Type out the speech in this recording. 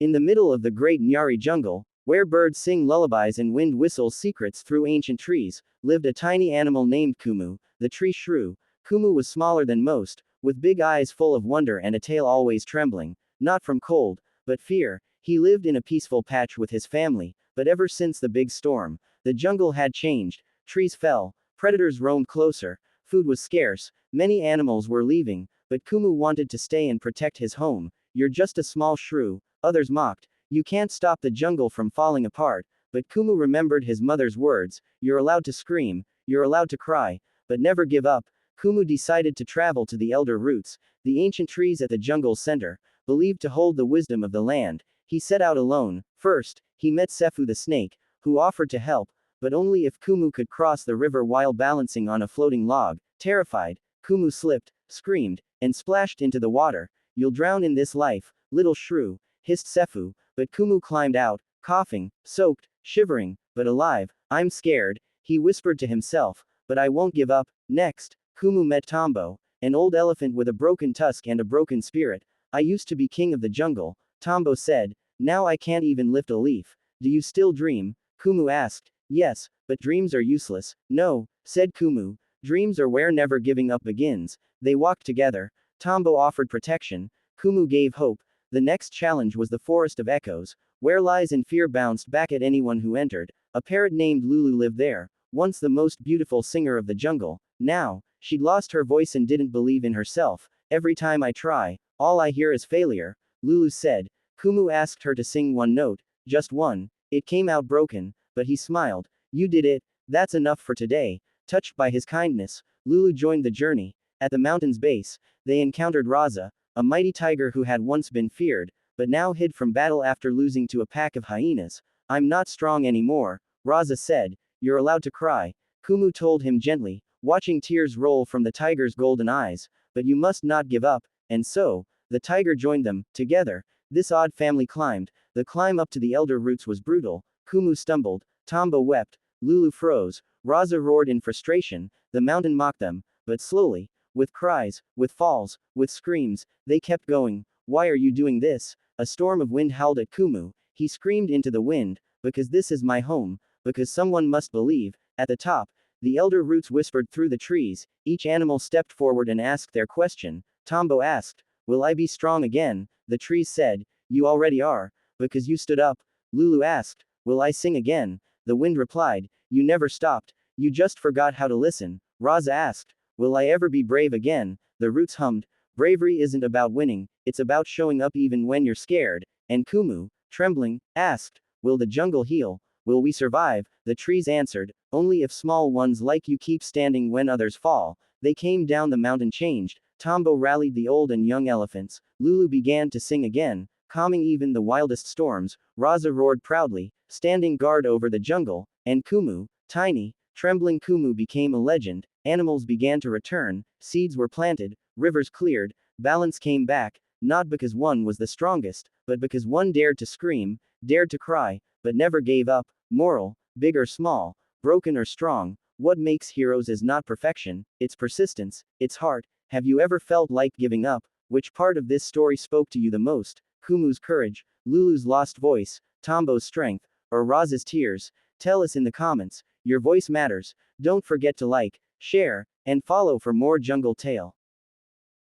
In the middle of the great Nyari jungle, where birds sing lullabies and wind whistles secrets through ancient trees, lived a tiny animal named Kumu, the tree shrew. Kumu was smaller than most, with big eyes full of wonder and a tail always trembling, not from cold, but fear. He lived in a peaceful patch with his family, but ever since the big storm, the jungle had changed. Trees fell, predators roamed closer, food was scarce, many animals were leaving, but Kumu wanted to stay and protect his home. You're just a small shrew, others mocked. You can't stop the jungle from falling apart. But Kumu remembered his mother's words, you're allowed to scream, you're allowed to cry, but never give up. Kumu decided to travel to the elder roots, the ancient trees at the jungle's center, believed to hold the wisdom of the land. He set out alone. First, he met Sefu the snake, who offered to help, but only if Kumu could cross the river while balancing on a floating log. Terrified, Kumu slipped, screamed, and splashed into the water. You'll drown in this life, little shrew, hissed Sefu, but Kumu climbed out, coughing, soaked, shivering, but alive. I'm scared, he whispered to himself, but I won't give up. Next, Kumu met Tombo, an old elephant with a broken tusk and a broken spirit. I used to be king of the jungle, Tombo said, now I can't even lift a leaf. Do you still dream? Kumu asked. Yes, but dreams are useless. No, said Kumu, dreams are where never giving up begins. They walked together. Tombo offered protection, Kumu gave hope. The next challenge was the Forest of Echoes, where lies and fear bounced back at anyone who entered. A parrot named Lulu lived there, once the most beautiful singer of the jungle. Now, she'd lost her voice and didn't believe in herself. Every time I try, all I hear is failure, Lulu said. Kumu asked her to sing one note, just one. It came out broken, but he smiled. You did it, that's enough for today. Touched by his kindness, Lulu joined the journey. At the mountain's base, they encountered Raza, a mighty tiger who had once been feared, but now hid from battle after losing to a pack of hyenas. I'm not strong anymore, Raza said. You're allowed to cry, Kumu told him gently, watching tears roll from the tiger's golden eyes, but you must not give up. And so, the tiger joined them. Together, this odd family climbed. The climb up to the elder roots was brutal. Kumu stumbled, Tombo wept, Lulu froze, Raza roared in frustration. The mountain mocked them, but slowly, with cries, with falls, with screams, they kept going. Why are you doing this? A storm of wind howled at Kumu. He screamed into the wind, because this is my home, because someone must believe. At the top, the elder roots whispered through the trees. Each animal stepped forward and asked their question. Tombo asked, will I be strong again? The trees said, you already are, because you stood up. Lulu asked, will I sing again? The wind replied, you never stopped, you just forgot how to listen. Raza asked, will I ever be brave again? The roots hummed, bravery isn't about winning, it's about showing up even when you're scared. And Kumu, trembling, asked, will the jungle heal? Will we survive? The trees answered, only if small ones like you keep standing when others fall. They came down the mountain changed. Tombo rallied the old and young elephants. Lulu began to sing again, calming even the wildest storms. Raza roared proudly, standing guard over the jungle. And Kumu, tiny, trembling Kumu became a legend. Animals began to return, seeds were planted, rivers cleared, balance came back, not because one was the strongest, but because one dared to scream, dared to cry, but never gave up. Moral, big or small, broken or strong, what makes heroes is not perfection, it's persistence, it's heart. Have you ever felt like giving up? Which part of this story spoke to you the most? Kumu's courage, Lulu's lost voice, Tombo's strength, or Raza's tears? Tell us in the comments. Your voice matters. Don't forget to like, share, and follow for more jungle tale.